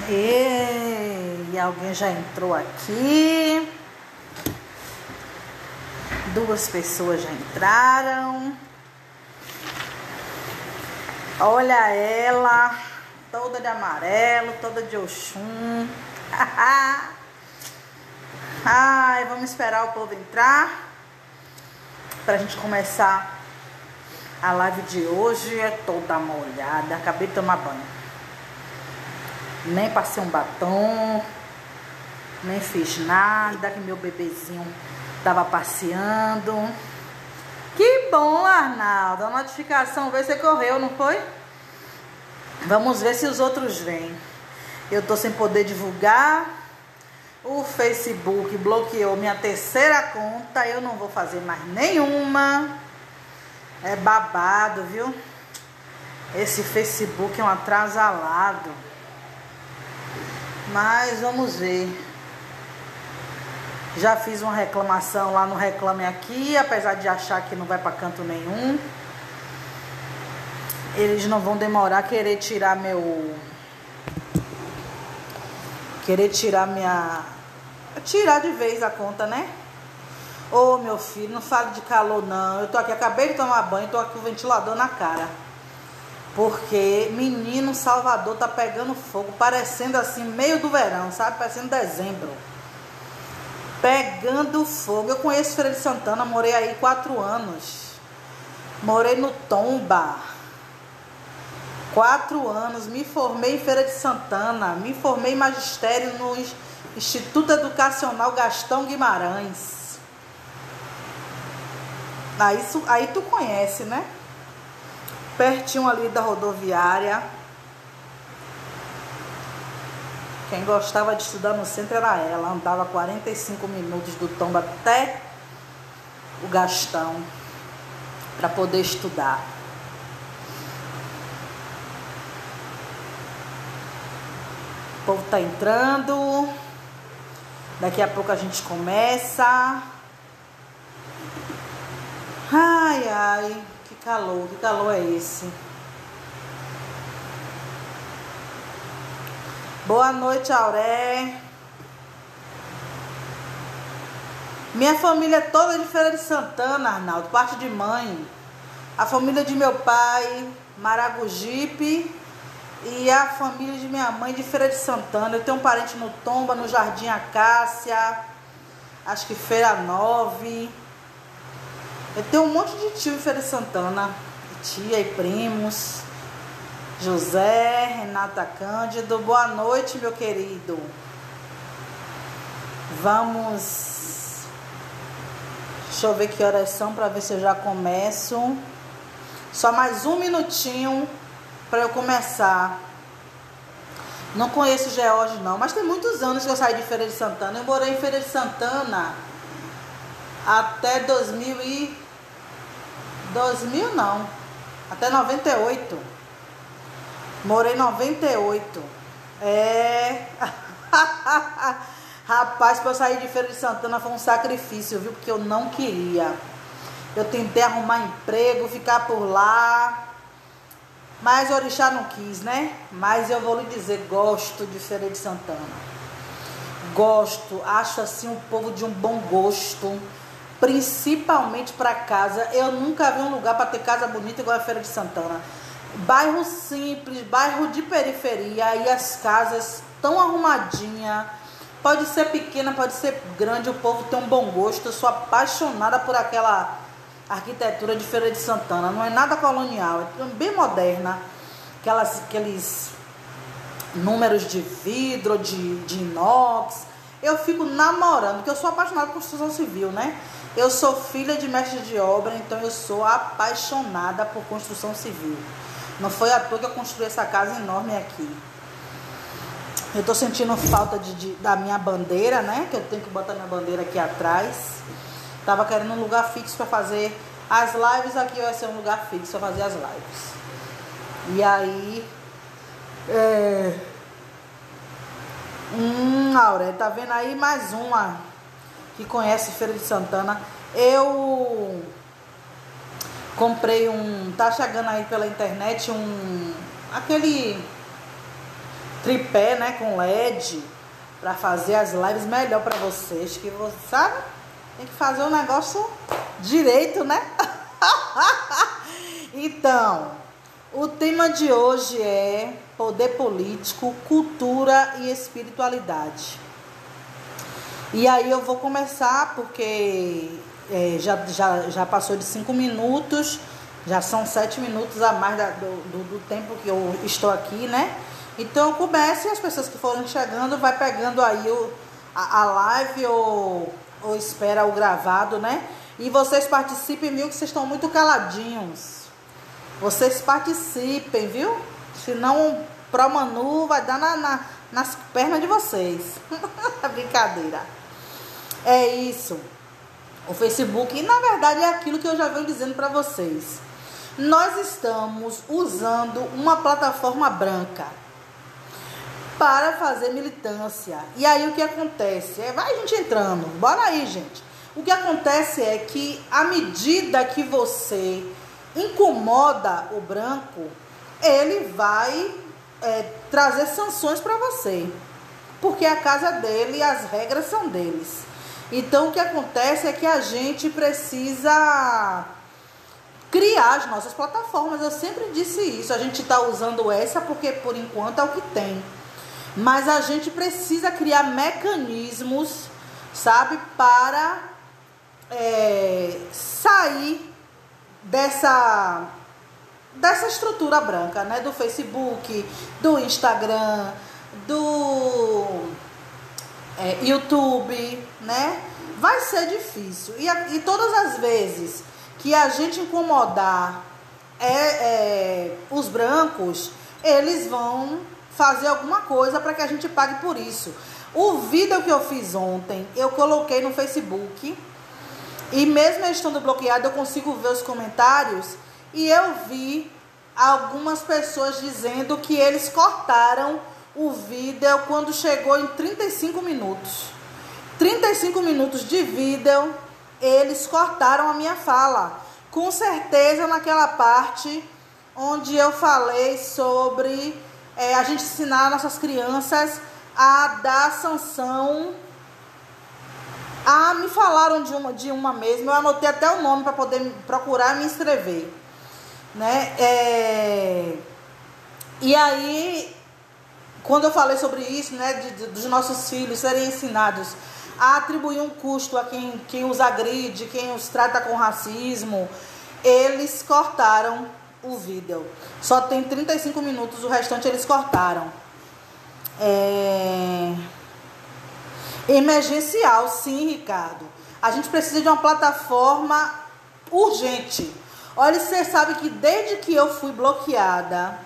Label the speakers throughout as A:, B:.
A: E alguém já entrou aqui. Duas pessoas já entraram. Olha ela, toda de amarelo, toda de Oxum. Ai, vamos esperar o povo entrar pra gente começar a live de hoje. É toda molhada, acabei de tomar banho. Nem passei um batom, nem fiz nada, que meu bebezinho tava passeando. Que bom, Arnaldo, a notificação veio, você correu, não foi? Vamos ver se os outros vêm. Eu tô sem poder divulgar. O Facebook bloqueou minha terceira conta, eu não vou fazer mais nenhuma. É babado, viu? Esse Facebook é um atrasalado. Mas vamos ver. Já fiz uma reclamação lá no Reclame Aqui, apesar de achar que não vai para canto nenhum. Eles não vão demorar a querer tirar tirar de vez a conta, né? Ô, meu filho, não fale de calor não. Eu tô aqui, acabei de tomar banho, tô aqui com o ventilador na cara. Porque, menino, Salvador tá pegando fogo, parecendo assim, meio do verão, sabe? Parecendo dezembro. Pegando fogo. Eu conheço Feira de Santana, morei aí 4 anos. Morei no Tomba. 4 anos, me formei em Feira de Santana, me formei em magistério no Instituto Educacional Gastão Guimarães. Aí tu conhece, né? Pertinho ali da rodoviária. Quem gostava de estudar no centro era ela. Andava 45 minutos do Tomba até o Gastão para poder estudar. O povo tá entrando. Daqui a pouco a gente começa. Ai, ai. Que calor é esse? Boa noite, Auré. Minha família é toda de Feira de Santana, Arnaldo, parte de mãe. A família de meu pai, Maragogipe, e a família de minha mãe de Feira de Santana. Eu tenho um parente no Tomba, no Jardim Acácia, acho que Feira 9. Eu tenho um monte de tio em Feira de Santana, tia e primos. José, Renata Cândido, boa noite, meu querido. Vamos. Deixa eu ver que horas são para ver se eu já começo. Só mais um minutinho para eu começar. Não conheço Geórgio não, mas tem muitos anos que eu saí de Feira de Santana. Eu morei em Feira de Santana até 2000 não, até 98. Morei em 98. Rapaz, para eu sair de Feira de Santana foi um sacrifício, viu? Porque eu não queria. Eu tentei arrumar emprego, ficar por lá, mas o orixá não quis, né? Mas eu vou lhe dizer, gosto de Feira de Santana. Gosto, acho assim um povo de um bom gosto, principalmente para casa. Eu nunca vi um lugar para ter casa bonita igual a Feira de Santana. Bairro simples, bairro de periferia, e as casas tão arrumadinhas. Pode ser pequena, pode ser grande, o povo tem um bom gosto. Eu sou apaixonada por aquela arquitetura de Feira de Santana. Não é nada colonial, é bem moderna. Aqueles números de vidro, de inox. Eu fico namorando, porque eu sou apaixonada por construção civil, né? Eu sou filha de mestre de obra, então eu sou apaixonada por construção civil. Não foi à toa que eu construí essa casa enorme aqui. Eu tô sentindo falta da minha bandeira, né? Que eu tenho que botar minha bandeira aqui atrás. Tava querendo um lugar fixo para fazer as lives. Aqui vai ser um lugar fixo para fazer as lives. E aí... Aurélio, tá vendo aí mais uma que conhece Feira de Santana. Eu comprei tá chegando aí pela internet aquele tripé, né, com LED, para fazer as lives melhor para vocês, que você sabe, tem que fazer o negócio direito, né? Então, o tema de hoje é poder político, cultura e espiritualidade. E aí eu vou começar porque já passou de 5 minutos, já são 7 minutos a mais do tempo que eu estou aqui, né? Então eu começo e as pessoas que forem chegando vai pegando aí a live ou espera o gravado, né? E vocês participem, viu? Que vocês estão muito caladinhos. Vocês participem, viu? Senão Pro Manu vai dar nas pernas de vocês. Brincadeira. É isso. O Facebook, na verdade, é aquilo que eu já venho dizendo para vocês. Nós estamos usando uma plataforma branca para fazer militância. E aí o que acontece? Vai a gente entrando. Bora aí, gente. O que acontece é que à medida que você incomoda o branco, ele vai trazer sanções para você. Porque é a casa dele e as regras são deles. Então o que acontece é que a gente precisa criar as nossas plataformas. Eu sempre disse isso. A gente está usando essa porque por enquanto é o que tem. Mas a gente precisa criar mecanismos, sabe, para sair dessa estrutura branca, né? Do Facebook, do Instagram, do YouTube, né? Vai ser difícil. E todas as vezes que a gente incomodar os brancos, eles vão fazer alguma coisa para que a gente pague por isso. O vídeo que eu fiz ontem, eu coloquei no Facebook. E mesmo eu estando bloqueado, eu consigo ver os comentários. E eu vi algumas pessoas dizendo que eles cortaram o vídeo quando chegou em 35 minutos. 35 minutos de vídeo, eles cortaram a minha fala. Com certeza naquela parte onde eu falei sobre a gente ensinar nossas crianças a dar sanção. Me falaram de uma mesmo, eu anotei até o nome para poder procurar me inscrever, né? E aí, quando eu falei sobre isso, né, dos nossos filhos serem ensinados a atribuir um custo a quem os agride, quem os trata com racismo, eles cortaram o vídeo. Só tem 35 minutos, o restante eles cortaram. Emergencial, sim, Ricardo. A gente precisa de uma plataforma urgente. Olha, você sabe que desde que eu fui bloqueada,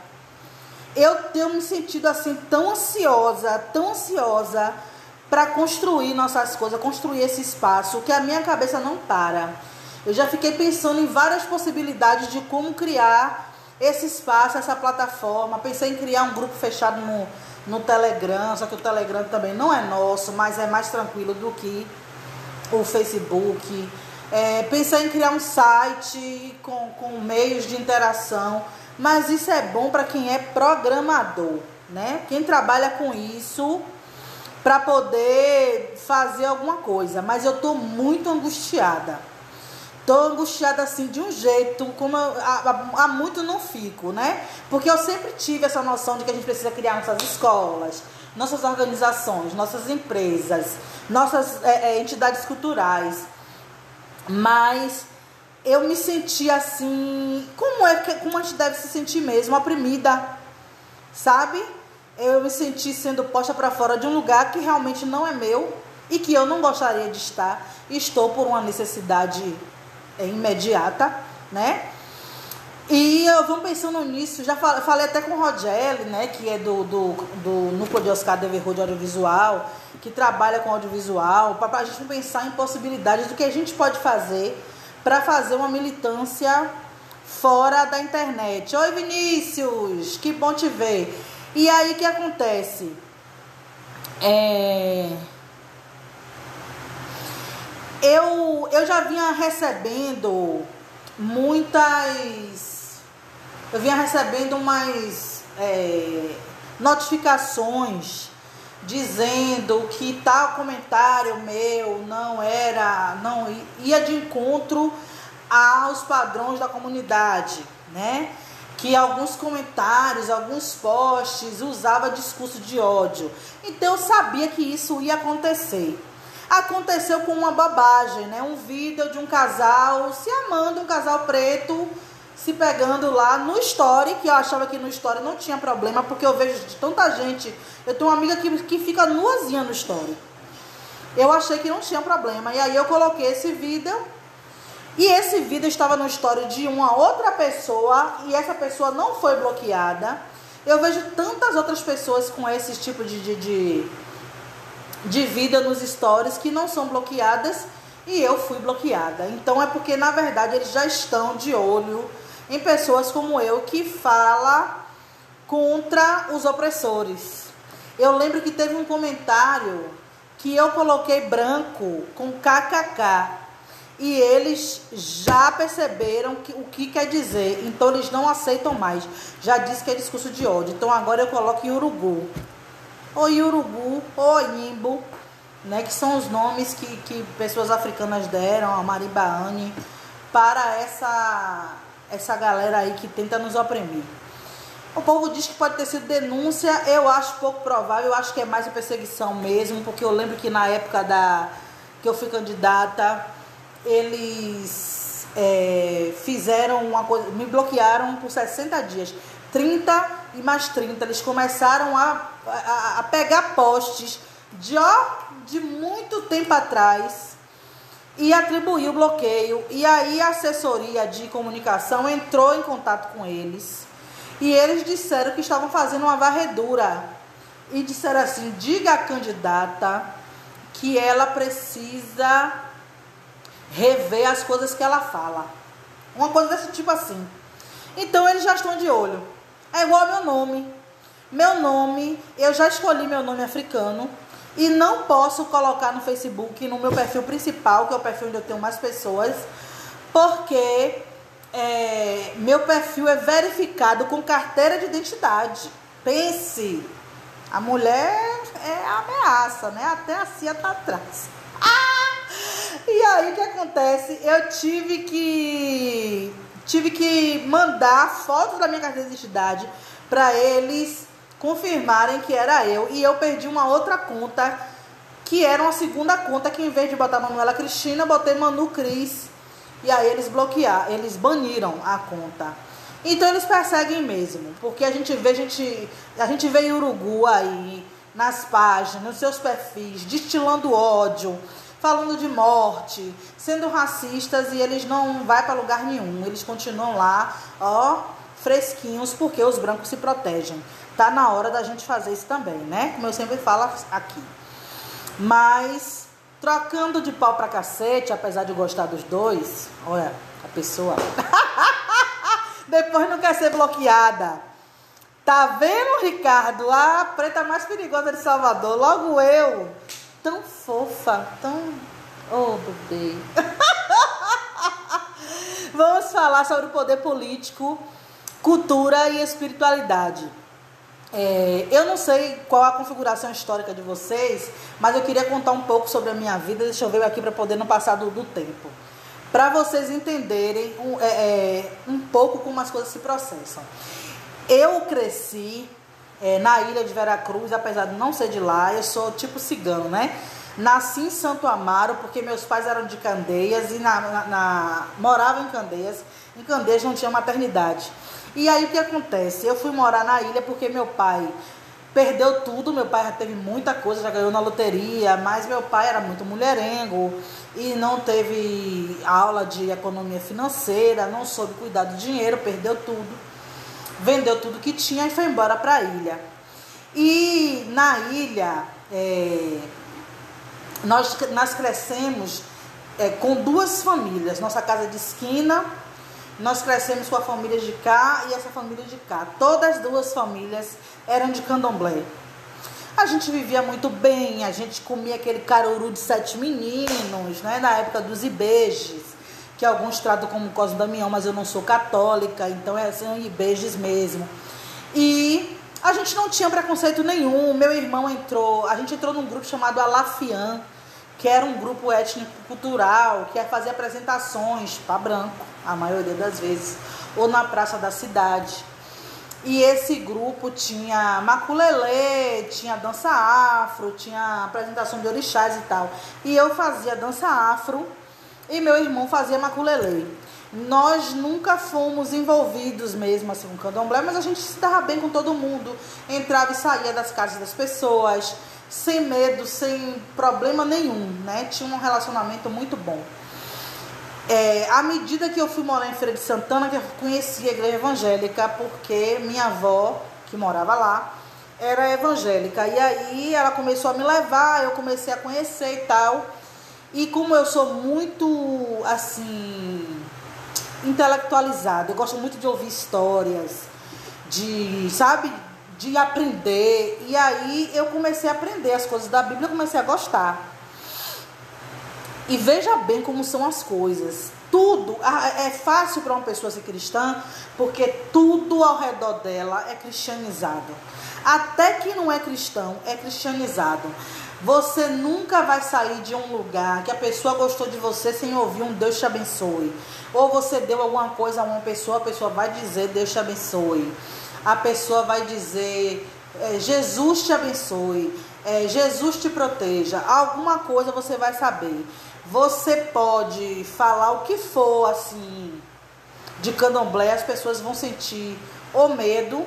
A: eu tenho me sentido assim tão ansiosa para construir nossas coisas, construir esse espaço, que a minha cabeça não para. Eu já fiquei pensando em várias possibilidades de como criar esse espaço, essa plataforma. Pensei em criar um grupo fechado no Telegram, só que o Telegram também não é nosso, mas é mais tranquilo do que o Facebook. Pensei em criar um site com meios de interação, mas isso é bom para quem é programador, né? Quem trabalha com isso para poder fazer alguma coisa. Mas eu estou muito angustiada. Estou angustiada assim de um jeito, como há muito não fico, né? Porque eu sempre tive essa noção de que a gente precisa criar nossas escolas, nossas organizações, nossas empresas, nossas entidades culturais. Mas eu me senti assim, como a gente deve se sentir mesmo, oprimida, sabe? Eu me senti sendo posta para fora de um lugar que realmente não é meu e que eu não gostaria de estar. Estou por uma necessidade imediata, né? E eu vou pensando nisso, já falei até com o Rogério, né, que é do Núcleo de Oscar Devereux de Audiovisual, que trabalha com audiovisual, para a gente pensar em possibilidades do que a gente pode fazer para fazer uma militância fora da internet. Oi, Vinícius, que bom te ver. E aí, o que acontece? Eu já vinha recebendo notificações dizendo que tal comentário meu não ia de encontro aos padrões da comunidade, né? Que alguns comentários, alguns posts usava discurso de ódio. Então eu sabia que isso ia acontecer. Aconteceu com uma bobagem, né? Um vídeo de um casal se amando, um casal preto se pegando lá no story, que eu achava que no story não tinha problema, porque eu vejo tanta gente. Eu tenho uma amiga que fica nuazinha no story. Eu achei que não tinha problema. E aí eu coloquei esse vídeo. E esse vídeo estava no story de uma outra pessoa. E essa pessoa não foi bloqueada. Eu vejo tantas outras pessoas com esse tipo de vídeo nos stories que não são bloqueadas. E eu fui bloqueada. Então é porque na verdade eles já estão de olho em pessoas como eu que fala contra os opressores. Eu lembro que teve um comentário que eu coloquei branco com kkk e eles já perceberam o que quer dizer, então eles não aceitam mais. Já disse que é discurso de ódio, então agora eu coloco Iurugu. Ou Iurugu, ou Imbo, né, que são os nomes que pessoas africanas deram, a Maribaane, para essa galera aí que tenta nos oprimir. O povo diz que pode ter sido denúncia, eu acho pouco provável, eu acho que é mais uma perseguição mesmo, porque eu lembro que na época que eu fui candidata, eles fizeram uma coisa, me bloquearam por 60 dias, 30 e mais 30, eles começaram a pegar posts de muito tempo atrás, e atribuiu o bloqueio. E aí a assessoria de comunicação entrou em contato com eles. E eles disseram que estavam fazendo uma varredura. E disseram assim, diga à candidata que ela precisa rever as coisas que ela fala. Uma coisa desse tipo assim. Então eles já estão de olho. É igual ao meu nome. Meu nome, eu já escolhi meu nome africano. E não posso colocar no Facebook, no meu perfil principal, que é o perfil onde eu tenho mais pessoas, porque meu perfil é verificado com carteira de identidade. Pense, a mulher é ameaça, né? Até a cia tá atrás. E aí o que acontece? Eu tive que mandar fotos da minha carteira de identidade para eles confirmarem que era eu, e eu perdi uma outra conta, que era uma segunda conta, que em vez de botar Manuela Cristina, botei Manu Cris, e aí eles baniram a conta. Então eles perseguem mesmo, porque a gente vê em Urugu aí, nas páginas, nos seus perfis, destilando ódio, falando de morte, sendo racistas, e eles não vão para lugar nenhum, eles continuam lá, fresquinhos, porque os brancos se protegem. Tá na hora da gente fazer isso também, né? Como eu sempre falo aqui. Mas, trocando de pau pra cacete, apesar de gostar dos dois, olha, a pessoa depois não quer ser bloqueada. Tá vendo, Ricardo? A preta mais perigosa de Salvador. Logo eu, tão fofa, tão... Oh, bebê. Vamos falar sobre o poder político, cultura e espiritualidade. Eu não sei qual a configuração histórica de vocês, mas eu queria contar um pouco sobre a minha vida. Deixa eu ver aqui para poder não passar do tempo, para vocês entenderem um pouco como as coisas se processam. Eu cresci na ilha de Veracruz, apesar de não ser de lá, eu sou tipo cigano, né? Nasci em Santo Amaro, porque meus pais eram de Candeias e moravam em Candeias. Em Candeias não tinha maternidade. E aí o que acontece? Eu fui morar na ilha porque meu pai perdeu tudo. Meu pai já teve muita coisa, já ganhou na loteria, mas meu pai era muito mulherengo e não teve aula de economia financeira, não soube cuidar do dinheiro, perdeu tudo, vendeu tudo que tinha e foi embora para a ilha. E na ilha nós crescemos com duas famílias. Nossa casa de esquina, nós crescemos com a família de cá e essa família de cá. Todas as duas famílias eram de candomblé. A gente vivia muito bem, a gente comia aquele caruru de 7 meninos, né? Na época dos ibejes, que alguns tratam como Cosme Damião, mas eu não sou católica, então são ibejes mesmo. E A gente não tinha preconceito nenhum. Meu irmão entrou, a gente entrou num grupo chamado Alafian, que era um grupo étnico-cultural, que fazia apresentações para branco, a maioria das vezes, ou na praça da cidade. E esse grupo tinha maculelê, tinha dança afro, tinha apresentação de orixás e tal. E eu fazia dança afro e meu irmão fazia maculelê. Nós nunca fomos envolvidos mesmo assim com candomblé, mas a gente se dava bem com todo mundo. Entrava e saía das casas das pessoas, sem medo, sem problema nenhum, né? Tinha um relacionamento muito bom. À medida que eu fui morar em Feira de Santana, que eu conheci a igreja evangélica, porque minha avó, que morava lá, era evangélica. E aí ela começou a me levar, eu comecei a conhecer e tal. E como eu sou muito, assim, intelectualizada, eu gosto muito de ouvir histórias, de aprender. E aí eu comecei a aprender as coisas da Bíblia, eu comecei a gostar. E veja bem como são as coisas. Tudo é fácil para uma pessoa ser cristã, porque tudo ao redor dela é cristianizado. Até que não é cristão, é cristianizado. Você nunca vai sair de um lugar que a pessoa gostou de você sem ouvir um Deus te abençoe. Ou você deu alguma coisa a uma pessoa, a pessoa vai dizer Deus te abençoe. A pessoa vai dizer Jesus te abençoe, Jesus te proteja. Alguma coisa você vai saber. Você pode falar o que for, assim, de candomblé, as pessoas vão sentir o medo,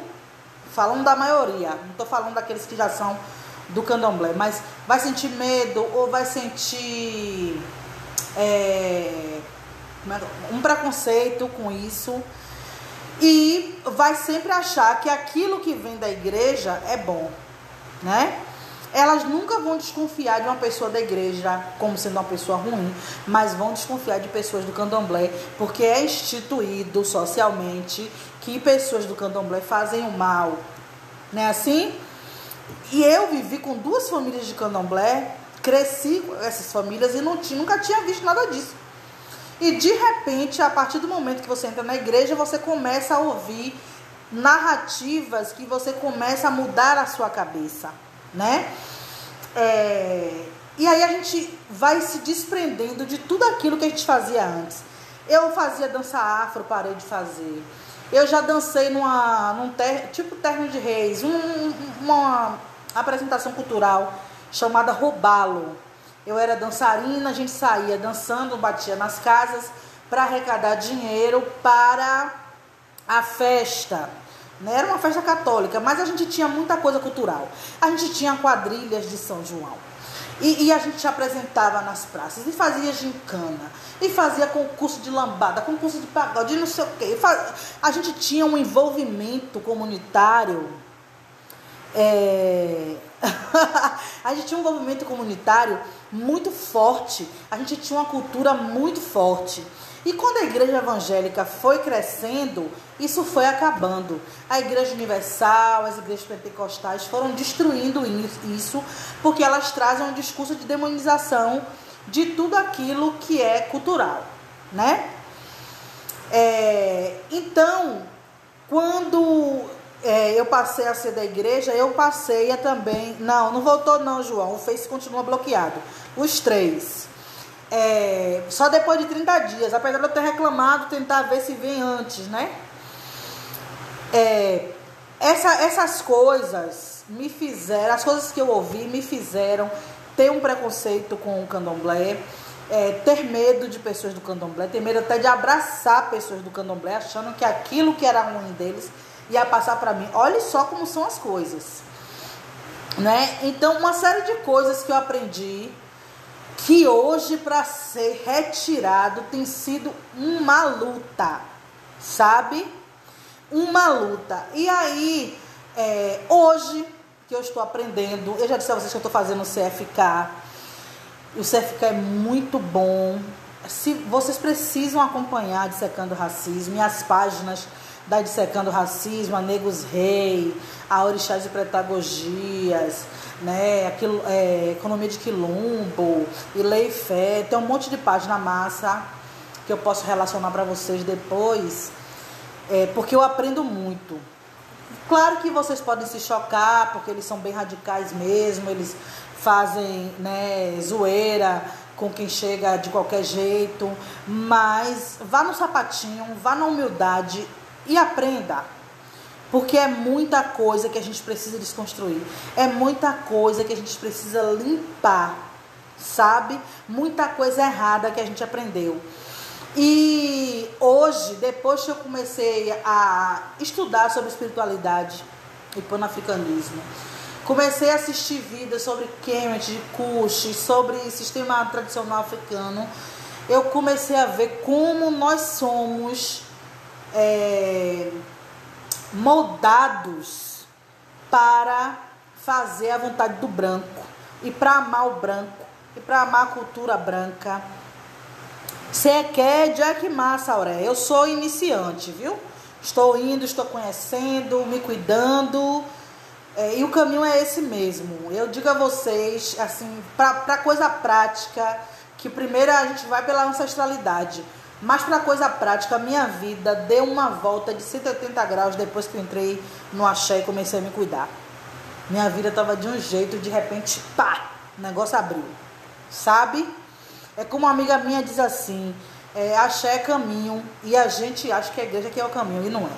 A: falando da maioria, não estou falando daqueles que já são do candomblé, mas vai sentir medo ou vai sentir um preconceito com isso e vai sempre achar que aquilo que vem da igreja é bom, né? Elas nunca vão desconfiar de uma pessoa da igreja como sendo uma pessoa ruim, mas vão desconfiar de pessoas do candomblé, porque é instituído socialmente que pessoas do candomblé fazem o mal, não é assim? E eu vivi com 2 famílias de candomblé, cresci com essas famílias e nunca tinha visto nada disso. E de repente, a partir do momento que você entra na igreja, você começa a ouvir narrativas que você começa a mudar a sua cabeça, né? E aí a gente vai se desprendendo de tudo aquilo que a gente fazia antes. Eu fazia dança afro, parei de fazer. Eu já dancei tipo Terno de Reis, uma apresentação cultural chamada Robalo. Eu era dançarina, a gente saía dançando, batia nas casas para arrecadar dinheiro para a festa. Era uma festa católica, mas a gente tinha muita coisa cultural. A gente tinha quadrilhas de São João. E a gente apresentava nas praças. E fazia gincana. E fazia concurso de lambada, concurso de pagode, não sei o quê. A gente tinha um envolvimento comunitário. A gente tinha um envolvimento comunitário muito forte. A gente tinha uma cultura muito forte. E quando a igreja evangélica foi crescendo, isso foi acabando. A igreja universal, as igrejas pentecostais foram destruindo isso, porque elas trazem um discurso de demonização de tudo aquilo que é cultural, né? Então, quando eu passei a ser da igreja, eu passei a também... Não voltou não, João. O Face continua bloqueado. Os 3. Só depois de 30 dias, apesar de eu ter reclamado, tentar ver se vem antes, né? Essas coisas me fizeram, as coisas que eu ouvi me fizeram ter um preconceito com o candomblé, ter medo de pessoas do candomblé, ter medo até de abraçar pessoas do candomblé, achando que aquilo que era ruim deles ia passar para mim. Olha só como são as coisas, né? Então, uma série de coisas que eu aprendi, que hoje, para ser retirado, tem sido uma luta, sabe? Uma luta. E aí, hoje, que eu estou aprendendo, eu já disse a vocês que eu estou fazendo o CFK. O CFK é muito bom. Se vocês precisam acompanhar Dissecando Racismo e as páginas da Dissecando Racismo, a Negros Rei, a Orixás e Pedagogias, né, Economia de Quilombo e Lei e Fé, tem um monte de página massa que eu posso relacionar para vocês depois, porque eu aprendo muito. Claro que vocês podem se chocar, porque eles são bem radicais mesmo, eles fazem, né, zoeira com quem chega de qualquer jeito, mas vá no sapatinho, vá na humildade e aprenda. Porque é muita coisa que a gente precisa desconstruir. É muita coisa que a gente precisa limpar, sabe? Muita coisa errada que a gente aprendeu. E hoje, depois que eu comecei a estudar sobre espiritualidade e panafricanismo, comecei a assistir vídeos sobre Kemet, Kush, sobre sistema tradicional africano, eu comecei a ver como nós somos moldados para fazer a vontade do branco e para amar o branco e para amar a cultura branca. Você quer Jack Massa, Aurélia? Eu sou iniciante, viu? Estou indo, estou conhecendo, me cuidando, e o caminho é esse mesmo. Eu digo a vocês, assim, para coisa prática, que primeiro a gente vai pela ancestralidade. Mas para coisa prática, a minha vida deu uma volta de 180 graus depois que eu entrei no axé e comecei a me cuidar. Minha vida estava de um jeito, de repente, pá, o negócio abriu. Sabe? É como uma amiga minha diz assim, axé é caminho, e a gente acha que a igreja que é o caminho, e não é.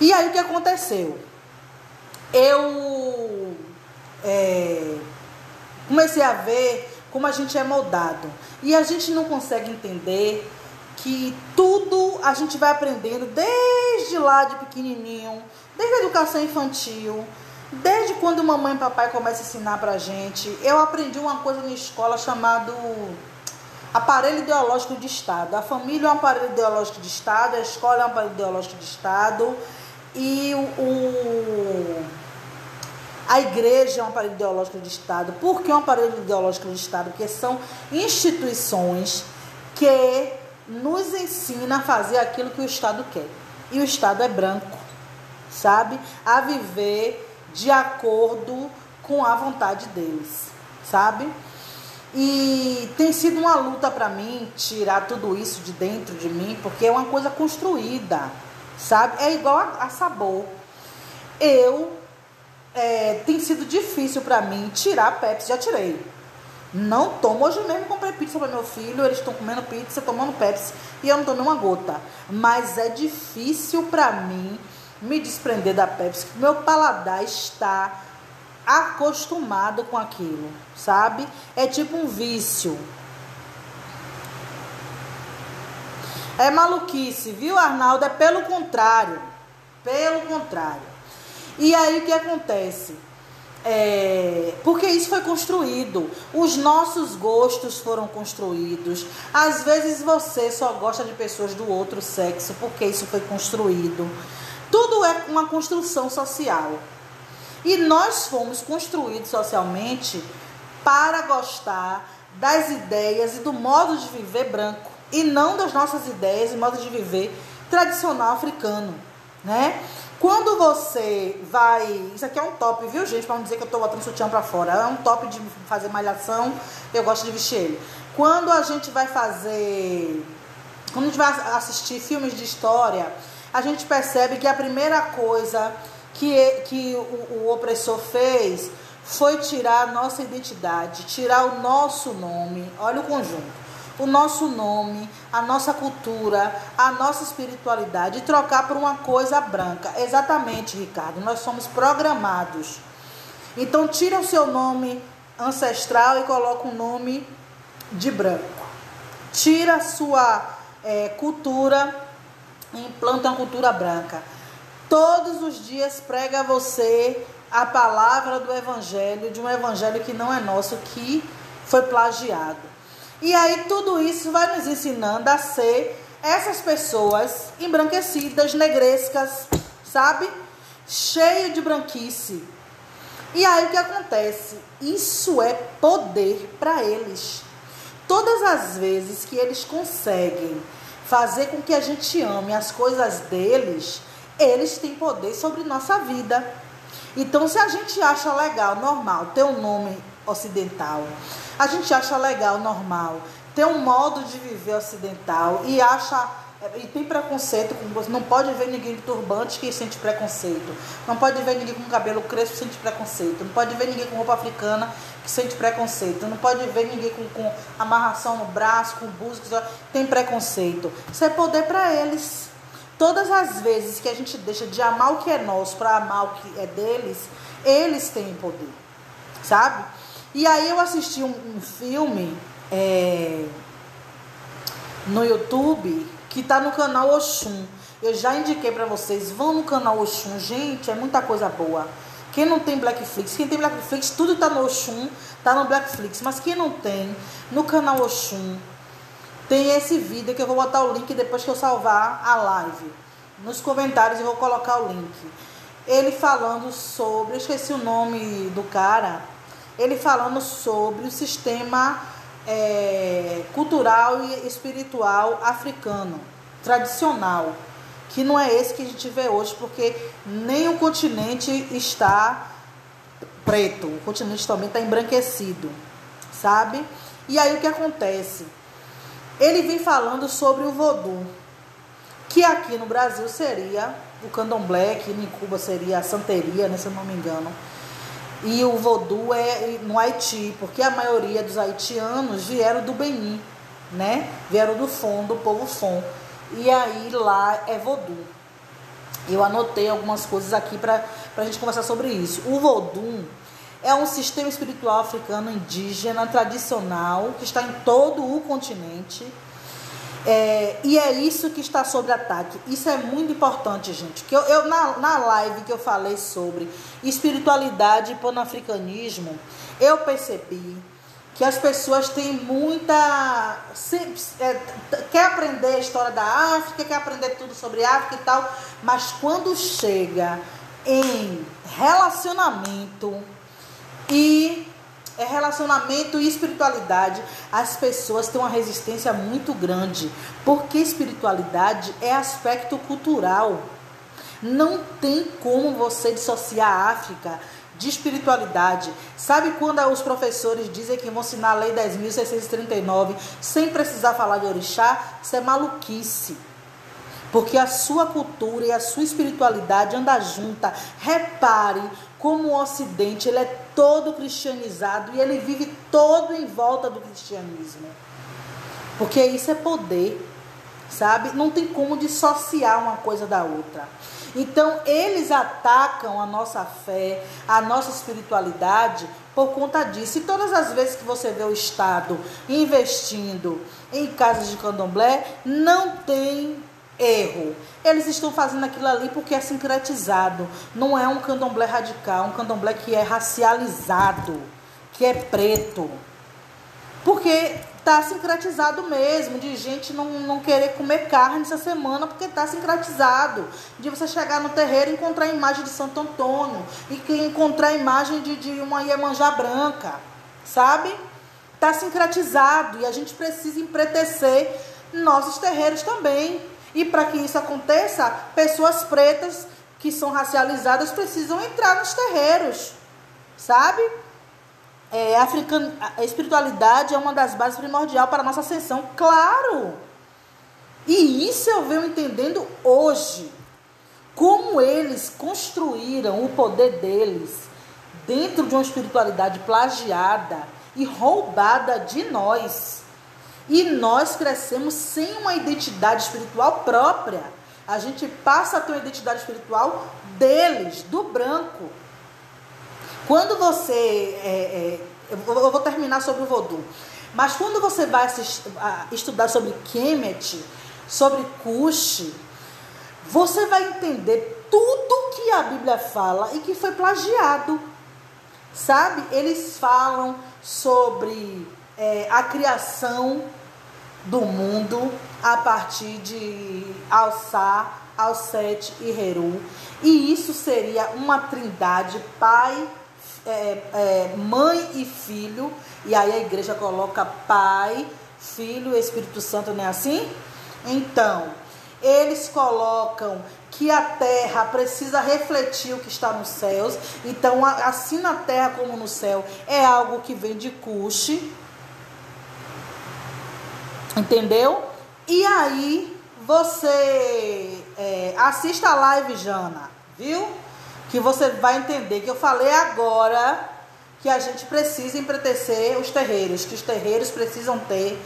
A: E aí o que aconteceu? Eu comecei a ver como a gente é moldado. E a gente não consegue entender que tudo a gente vai aprendendo desde lá de pequenininho, desde a educação infantil, desde quando mamãe e papai começam a ensinar pra gente. Eu aprendi uma coisa na escola chamado aparelho ideológico de Estado. A família é um aparelho ideológico de Estado, a escola é um aparelho ideológico de Estado e a igreja é um aparelho ideológico de Estado. Por que um aparelho ideológico de Estado? Porque são instituições que nos ensinam a fazer aquilo que o Estado quer. E o Estado é branco, sabe? A viver de acordo com a vontade deles, sabe? E tem sido uma luta para mim tirar tudo isso de dentro de mim, porque é uma coisa construída, sabe? É igual a sabor. Tem sido difícil para mim tirar a Pepsi, já tirei. Não tomo, hoje mesmo comprei pizza para meu filho, eles estão comendo pizza, tomando Pepsi, e eu não tomo uma gota. Mas é difícil para mim me desprender da Pepsi, porque meu paladar está acostumado com aquilo, sabe? É tipo um vício. É maluquice, viu, Arnaldo? É pelo contrário. Pelo contrário. E aí o que acontece? Porque isso foi construído. Os nossos gostos foram construídos. Às vezes você só gosta de pessoas do outro sexo porque isso foi construído. Tudo é uma construção social. E nós fomos construídos socialmente para gostar das ideias e do modo de viver branco. E não das nossas ideias e modo de viver tradicional africano, né? Quando você vai... Isso aqui é um top, viu, gente? Para não dizer que eu tô botando sutiã para fora. É um top de fazer malhação. Eu gosto de vestir ele. Quando a gente vai fazer... Quando a gente vai assistir filmes de história, a gente percebe que a primeira coisa que o opressor fez foi tirar a nossa identidade, tirar o nosso nome. Olha o conjunto. O nosso nome, a nossa cultura, a nossa espiritualidade e trocar por uma coisa branca. Exatamente, Ricardo, nós somos programados. Então tira o seu nome ancestral e coloca um nome de branco. Tira a sua cultura e implanta uma cultura branca. Todos os dias prega a você a palavra do evangelho, de um evangelho que não é nosso, que foi plagiado. E aí tudo isso vai nos ensinando a ser essas pessoas embranquecidas, negrescas, sabe? Cheio de branquice. E aí o que acontece? Isso é poder para eles. Todas as vezes que eles conseguem fazer com que a gente ame as coisas deles, eles têm poder sobre nossa vida. Então, se a gente acha legal, normal, ter um nome ocidental, a gente acha legal, normal, ter um modo de viver ocidental e acha E tem preconceito com você. Não pode ver ninguém de turbante que sente preconceito. Não pode ver ninguém com cabelo crespo que sente preconceito. Não pode ver ninguém com roupa africana que sente preconceito. Não pode ver ninguém com amarração no braço, com buzo, que tem preconceito. Isso é poder para eles. Todas as vezes que a gente deixa de amar o que é nosso para amar o que é deles, eles têm poder, sabe? E aí eu assisti um filme no YouTube que tá no canal Oxum. Eu já indiquei para vocês, vão no canal Oxum, gente, é muita coisa boa. Quem não tem Blackflix, quem tem Blackflix, tudo tá no Oxum, tá no Blackflix, mas quem não tem, no canal Oxum, tem esse vídeo que eu vou botar o link depois que eu salvar a live. Nos comentários eu vou colocar o link. Ele falando sobre, eu esqueci o nome do cara, ele falando sobre o sistema cultural e espiritual africano, tradicional, que não é esse que a gente vê hoje, porque nem o continente está preto, o continente também está embranquecido, sabe? E aí o que acontece? Ele vem falando sobre o vodú, que aqui no Brasil seria o candomblé, que em Cuba seria a santeria, né, se eu não me engano. E o vodú é no Haiti, porque a maioria dos haitianos vieram do Benin, né? Vieram do Fon, do povo Fon. E aí lá é vodú. Eu anotei algumas coisas aqui para a gente conversar sobre isso. O vodú é um sistema espiritual africano indígena tradicional que está em todo o continente. E é isso que está sob ataque. Isso é muito importante, gente. Que eu na live que eu falei sobre espiritualidade e panafricanismo, eu percebi que as pessoas têm muita... quer aprender a história da África, quer aprender tudo sobre a África e tal, mas quando chega em relacionamento e espiritualidade, as pessoas têm uma resistência muito grande, porque espiritualidade é aspecto cultural. Não tem como você dissociar a África de espiritualidade. Sabe quando os professores dizem que vão ensinar a Lei 10.639 sem precisar falar de orixá? Isso é maluquice. Porque a sua cultura e a sua espiritualidade andam juntas. Repare como o Ocidente ele é todo cristianizado e ele vive todo em volta do cristianismo. Porque isso é poder, sabe? Não tem como dissociar uma coisa da outra. Então, eles atacam a nossa fé, a nossa espiritualidade por conta disso. E todas as vezes que você vê o Estado investindo em casas de candomblé, não tem erro. Eles estão fazendo aquilo ali porque é sincretizado. Não é um candomblé radical, um candomblé que é racializado, que é preto. Porque está sincretizado mesmo, de gente não querer comer carne essa semana, porque está sincretizado. De você chegar no terreiro e encontrar a imagem de Santo Antônio, e encontrar a imagem de uma Iemanjá branca, sabe? Está sincretizado, e a gente precisa empretecer nossos terreiros também. E para que isso aconteça, pessoas pretas que são racializadas precisam entrar nos terreiros, sabe? A espiritualidade é uma das bases primordiais para a nossa ascensão, claro. E isso eu venho entendendo hoje. Como eles construíram o poder deles dentro de uma espiritualidade plagiada e roubada de nós. E nós crescemos sem uma identidade espiritual própria. A gente passa a ter uma identidade espiritual deles, do branco. Quando você... eu vou terminar sobre o vodú. Mas quando você vai estudar sobre Kemet, sobre Kush, você vai entender tudo que a Bíblia fala e que foi plagiado. Sabe? Eles falam sobre a criação do mundo a partir de Alçá, Alsete e Heru. E isso seria uma trindade, pai, mãe e filho. E aí a igreja coloca Pai, Filho e Espírito Santo, não é assim? Então, eles colocam que a terra precisa refletir o que está nos céus. Então, assim na terra como no céu, é algo que vem de Cuxi. Entendeu? E aí você assista a live, Jana, viu? Que você vai entender que eu falei agora que a gente precisa empretecer os terreiros, que os terreiros precisam ter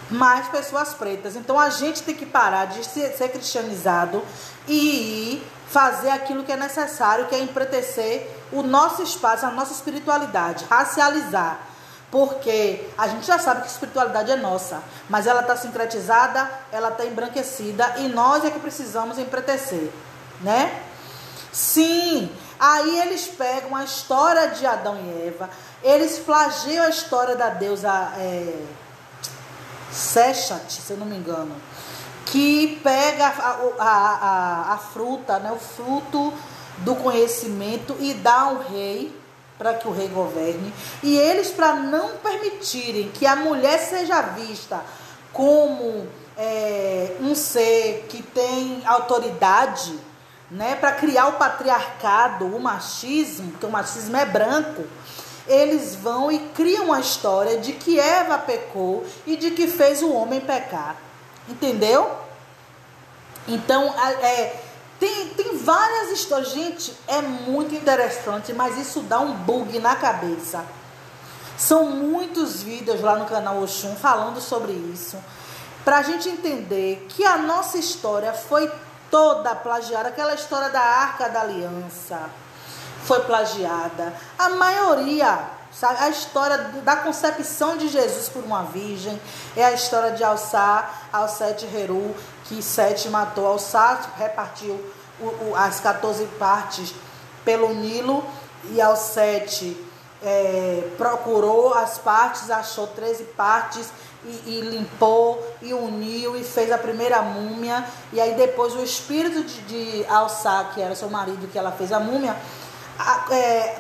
A: mais pessoas pretas. Então a gente tem que parar de ser cristianizado e fazer aquilo que é necessário, que é empretecer o nosso espaço, a nossa espiritualidade, racializar. Porque a gente já sabe que a espiritualidade é nossa, mas ela está sincretizada, ela está embranquecida e nós é que precisamos empretecer, né? Sim, aí eles pegam a história de Adão e Eva, eles flageiam a história da deusa Seshat, se eu não me engano, que pega a fruta, né, o fruto do conhecimento e dá ao rei, para que o rei governe. E eles, para não permitirem que a mulher seja vista como um ser que tem autoridade, né, para criar o patriarcado, o machismo, porque o machismo é branco, eles vão e criam a história de que Eva pecou e de que fez o homem pecar. Entendeu? Então, tem várias histórias. Gente, é muito interessante, mas isso dá um bug na cabeça. São muitos vídeos lá no canal Oxum falando sobre isso, para a gente entender que a nossa história foi toda plagiada. Aquela história da Arca da Aliança foi plagiada. A maioria, sabe? A história da concepção de Jesus por uma virgem é a história de Alcete Heru, que Sete matou Alçate, repartiu as 14 partes pelo Nilo, e Alcete procurou as partes, achou 13 partes e limpou e uniu e fez a primeira múmia. E aí depois o espírito de Alçá, que era seu marido, que ela fez a múmia,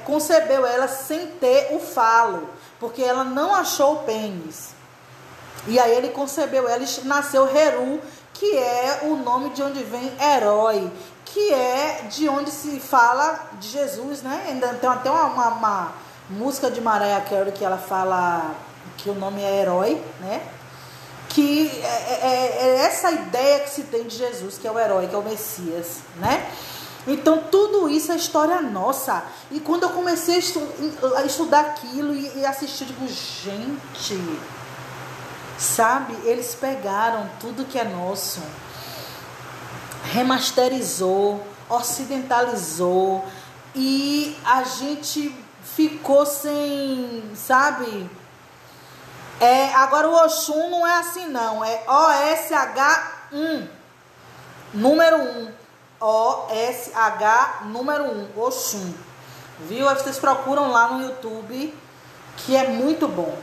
A: concebeu ela sem ter o falo, porque ela não achou o pênis. E aí ele concebeu ela e nasceu Heru, que é o nome de onde vem herói, que é de onde se fala de Jesus, né? Ainda tem até uma música de Mariah Carey que ela fala que o nome é herói, né? Que é essa ideia que se tem de Jesus, que é o herói, que é o Messias, né? Então tudo isso é história nossa. E quando eu comecei a estudar aquilo e assistir, eu digo, gente, sabe, eles pegaram tudo que é nosso, remasterizou, ocidentalizou, e a gente ficou sem, sabe? Agora o Oxum não é assim não, é OSH1, número 1, OSH número 1, Oxum, viu? Aí vocês procuram lá no YouTube, que é muito bom.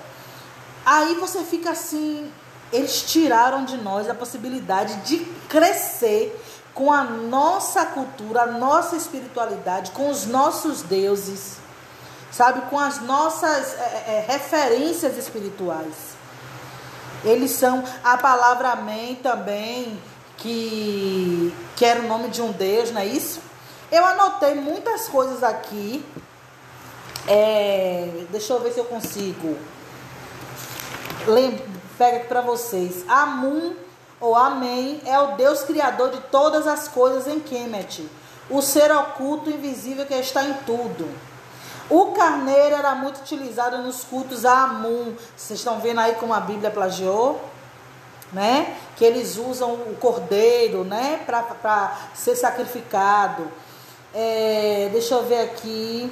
A: Aí você fica assim, eles tiraram de nós a possibilidade de crescer com a nossa cultura, a nossa espiritualidade, com os nossos deuses, sabe, com as nossas referências espirituais. Eles são a palavra amém também, que era o nome de um Deus, não é isso? Eu anotei muitas coisas aqui. Deixa eu ver se eu consigo. Pega aqui para vocês. Amun, ou Amém, é o Deus criador de todas as coisas em Kemet, o ser oculto, invisível, que está em tudo. O carneiro era muito utilizado nos cultos a Amun. Vocês estão vendo aí como a Bíblia plagiou, né? Que eles usam o cordeiro, né, para ser sacrificado. Deixa eu ver aqui.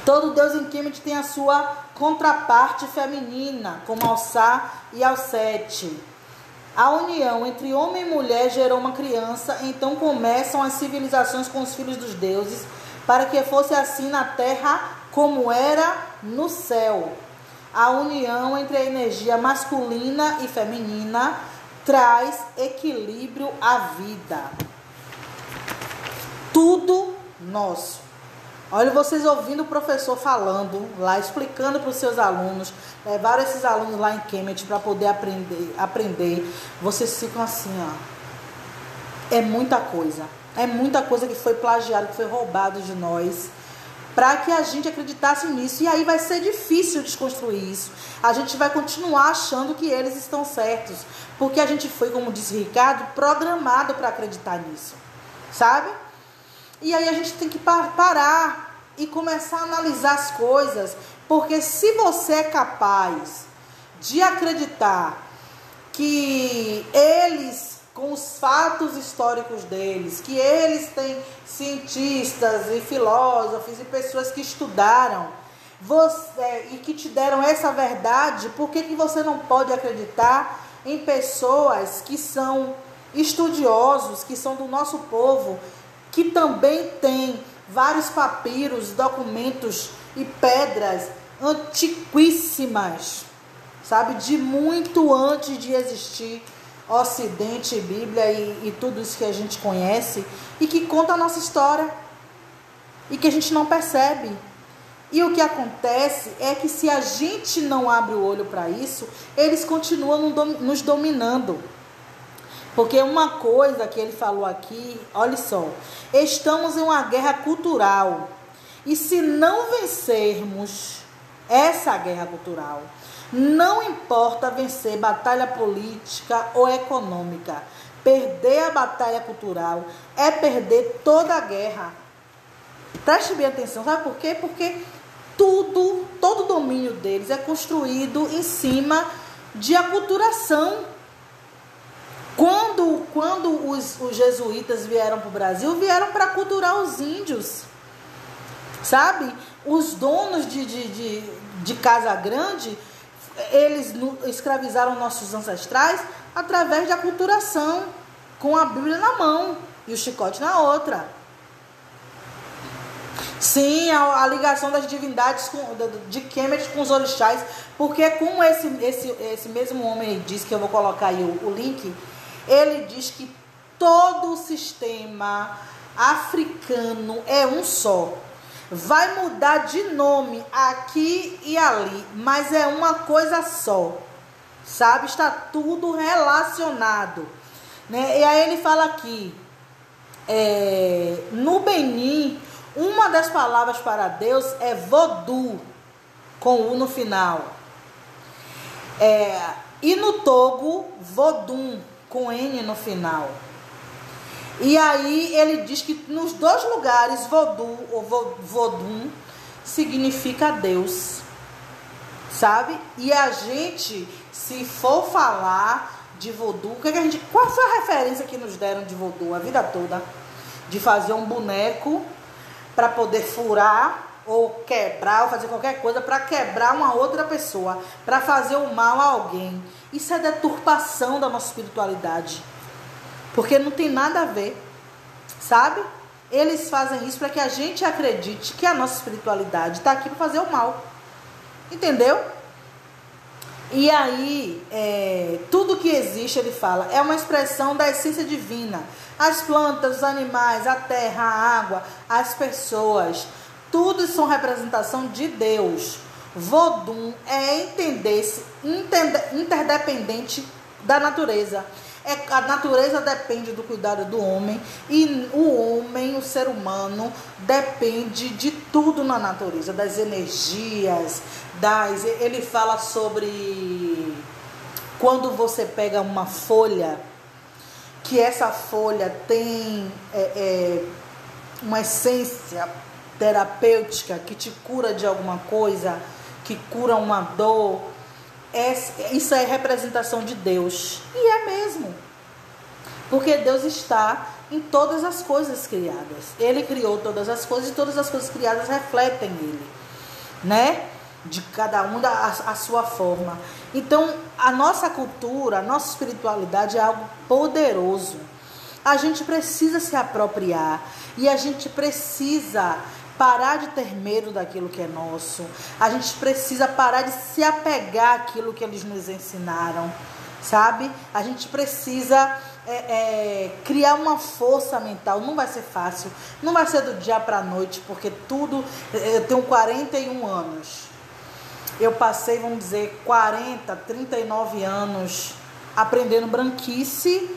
A: Todo Deus em Kemet tem a sua contraparte feminina, como Alçá e Alcete. A união entre homem e mulher gerou uma criança, então começam as civilizações com os filhos dos deuses, para que fosse assim na terra como era no céu. A união entre a energia masculina e feminina traz equilíbrio à vida. Tudo nosso. Olha, vocês ouvindo o professor falando lá, explicando para os seus alunos, levaram esses alunos lá em Kemet para poder aprender. Vocês ficam assim, ó. É muita coisa que foi plagiado, que foi roubado de nós. para que a gente acreditasse nisso. E aí vai ser difícil desconstruir isso. A gente vai continuar achando que eles estão certos, porque a gente foi, como disse Ricardo, programado para acreditar nisso, sabe? E aí a gente tem que parar e começar a analisar as coisas, porque se você é capaz de acreditar que eles, com os fatos históricos deles, que eles têm cientistas e filósofos e pessoas que estudaram e que te deram essa verdade, por que você não pode acreditar em pessoas que são estudiosos, que são do nosso povo, que também têm vários papiros, documentos e pedras antiquíssimas, sabe, de muito antes de existir Ocidente, Bíblia e tudo isso que a gente conhece, e que conta a nossa história e que a gente não percebe. E o que acontece é que se a gente não abre o olho para isso, eles continuam nos dominando. Porque uma coisa que ele falou aqui, olha só, estamos em uma guerra cultural, e se não vencermos essa guerra cultural, não importa vencer batalha política ou econômica, perder a batalha cultural é perder toda a guerra. Preste bem atenção, sabe por quê? Porque todo o domínio deles é construído em cima de aculturação. Quando os jesuítas vieram para o Brasil, vieram para aculturar os índios, sabe? Os donos de Casa Grande, eles escravizaram nossos ancestrais através de aculturação, com a Bíblia na mão e o chicote na outra. Sim, a ligação das divindades de Kemet com os orixás, porque como esse mesmo homem disse, que eu vou colocar aí o link, ele diz que todo o sistema africano é um só. Vai mudar de nome aqui e ali, mas é uma coisa só, sabe? Está tudo relacionado, né? E aí ele fala aqui, no Benin, uma das palavras para Deus é Vodou, com U no final. E no Togo, Vodun, com N no final. E aí ele diz que nos dois lugares Vodou ou Vodun significa Deus, sabe? E a gente, se for falar de Vodou, qual foi a referência que nos deram de Vodou a vida toda? De fazer um boneco para poder furar ou quebrar, ou fazer qualquer coisa para quebrar uma outra pessoa, para fazer o mal a alguém. Isso é deturpação da nossa espiritualidade, porque não tem nada a ver, sabe? Eles fazem isso para que a gente acredite que a nossa espiritualidade está aqui para fazer o mal, entendeu? E aí, tudo que existe, ele fala, é uma expressão da essência divina. As plantas, os animais, a terra, a água, as pessoas, tudo são representação de Deus. Vodun é entender-se interdependente da natureza. A natureza depende do cuidado do homem, e o homem, o ser humano, depende de tudo na natureza, das energias, ele fala sobre quando você pega uma folha, que essa folha tem uma essência terapêutica que te cura de alguma coisa, que cura uma dor. Isso é representação de Deus. E é mesmo. Porque Deus está em todas as coisas criadas. Ele criou todas as coisas, e todas as coisas criadas refletem Ele, né? De cada um a sua forma. Então, a nossa cultura, a nossa espiritualidade é algo poderoso. A gente precisa se apropriar. E a gente precisa parar de ter medo daquilo que é nosso. A gente precisa parar de se apegar àquilo que eles nos ensinaram, sabe? A gente precisa criar uma força mental. Não vai ser fácil, não vai ser do dia para a noite, porque tudo... Eu tenho 41 anos. Eu passei, vamos dizer, 39 anos aprendendo branquice,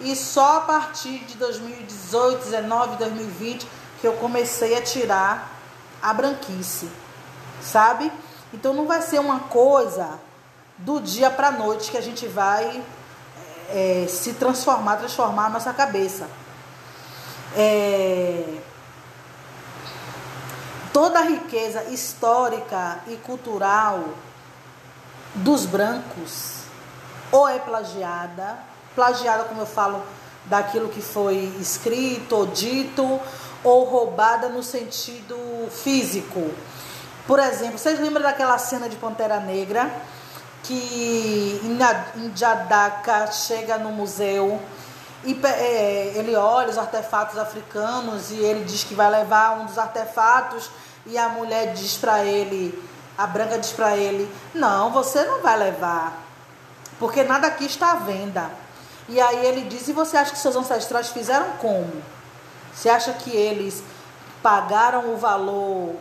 A: e só a partir de 2018, 2019, 2020 que eu comecei a tirar a branquice, sabe? Então não vai ser uma coisa do dia para a noite que a gente vai se transformar a nossa cabeça. Toda a riqueza histórica e cultural dos brancos ou é plagiada como eu falo, daquilo que foi escrito ou dito, ou roubada no sentido físico. Por exemplo, vocês lembram daquela cena de Pantera Negra, que N'Jadaka chega no museu e ele olha os artefatos africanos e ele diz que vai levar um dos artefatos e a mulher diz para ele, a branca diz para ele, não, você não vai levar, porque nada aqui está à venda. E aí ele diz, e você acha que seus ancestrais fizeram como? Você acha que eles pagaram o valor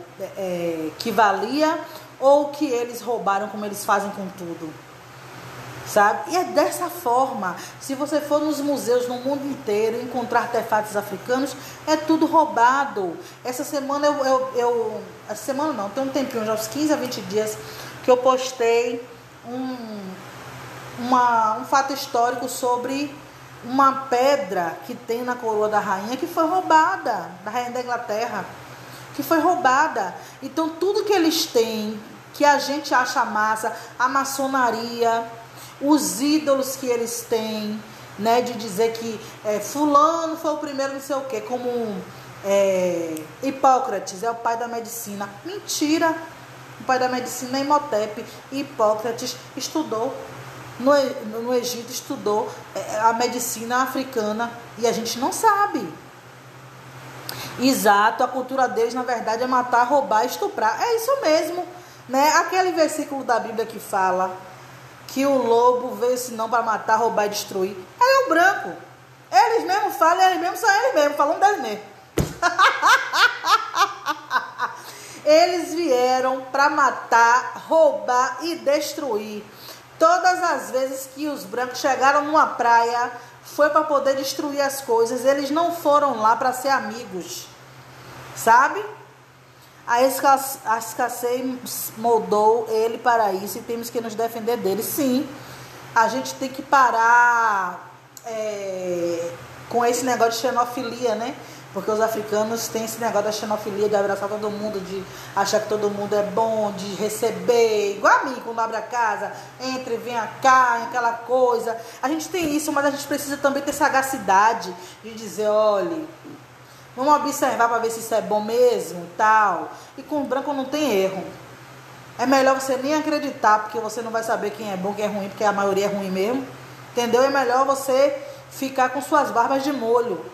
A: que valia ou que eles roubaram como eles fazem com tudo? Sabe? E é dessa forma. Se você for nos museus no mundo inteiro encontrar artefatos africanos, é tudo roubado. Essa semana essa semana não, tem um tempinho, já uns 15 a 20 dias que eu postei um fato histórico sobre uma pedra que tem na coroa da rainha que foi roubada, da rainha da Inglaterra, que foi roubada. Então tudo que eles têm, que a gente acha massa, a maçonaria, os ídolos que eles têm, né, de dizer que fulano foi o primeiro não sei o quê, como Hipócrates é o pai da medicina. Mentira! O pai da medicina é Imhotep. Hipócrates estudou no Egito, estudou a medicina africana e a gente não sabe. Exato, a cultura deles na verdade é matar, roubar, estuprar. É isso mesmo, né? Aquele versículo da Bíblia que fala que o lobo veio senão para matar, roubar e destruir. É o branco. Eles mesmos falam, eles mesmos são eles mesmos, falando deles mesmos. Eles vieram para matar, roubar e destruir. Todas as vezes que os brancos chegaram numa praia, foi para poder destruir as coisas. Eles não foram lá para ser amigos, sabe? A escassez moldou ele para isso e temos que nos defender dele. Sim, a gente tem que parar com esse negócio de xenofilia, né? Porque os africanos têm esse negócio da xenofilia, de abraçar todo mundo, de achar que todo mundo é bom, de receber, igual a mim, quando abre a casa, entre, venha cá, aquela coisa. A gente tem isso, mas a gente precisa também ter sagacidade de dizer, olha, vamos observar para ver se isso é bom mesmo e tal. E com o branco não tem erro. É melhor você nem acreditar, porque você não vai saber quem é bom, quem é ruim, porque a maioria é ruim mesmo. Entendeu? É melhor você ficar com suas barbas de molho.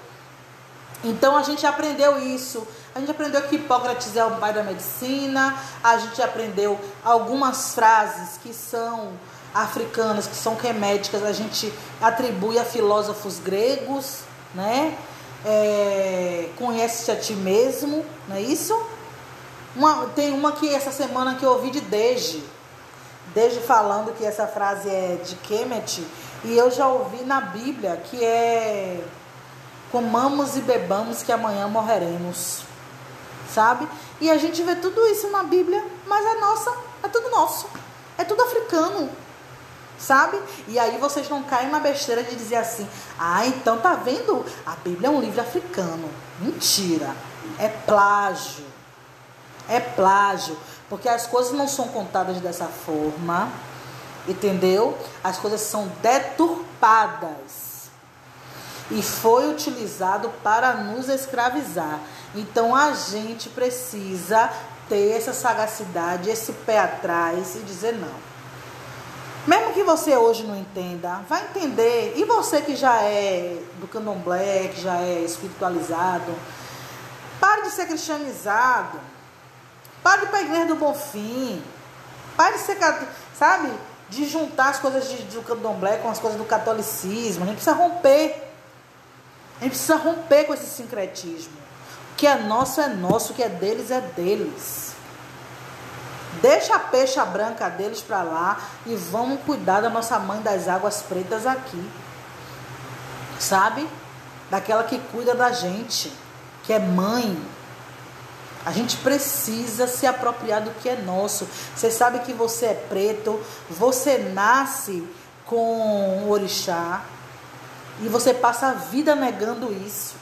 A: Então a gente aprendeu isso. A gente aprendeu que Hipócrates é o pai da medicina. A gente aprendeu algumas frases que são africanas, que são queméticas. A gente atribui a filósofos gregos, né? Conhece-te a ti mesmo, não é isso? Tem uma que essa semana que eu ouvi de Deji falando que essa frase é de Kemet, e eu já ouvi na Bíblia que é comamos e bebamos que amanhã morreremos, sabe? E a gente vê tudo isso na Bíblia, mas é tudo nosso, é tudo africano, sabe? E aí vocês não caem na besteira de dizer assim, então tá vendo? A Bíblia é um livro africano. Mentira, é plágio, porque as coisas não são contadas dessa forma, entendeu? As coisas são deturpadas e foi utilizado para nos escravizar. Então a gente precisa ter essa sagacidade, esse pé atrás e dizer não. Mesmo que você hoje não entenda, vai entender. E você que já é do candomblé, que já é espiritualizado, pare de ser cristianizado. Pare de ir para a igreja do Bonfim. Pare de ser, sabe, de juntar as coisas do candomblé com as coisas do catolicismo. A gente precisa romper. A gente precisa romper com esse sincretismo. O que é nosso, o que é deles. Deixa a peixa branca deles para lá e vamos cuidar da nossa mãe das águas pretas aqui. Sabe? Daquela que cuida da gente, que é mãe. A gente precisa se apropriar do que é nosso. Você sabe que você é preto, você nasce com o orixá e você passa a vida negando isso.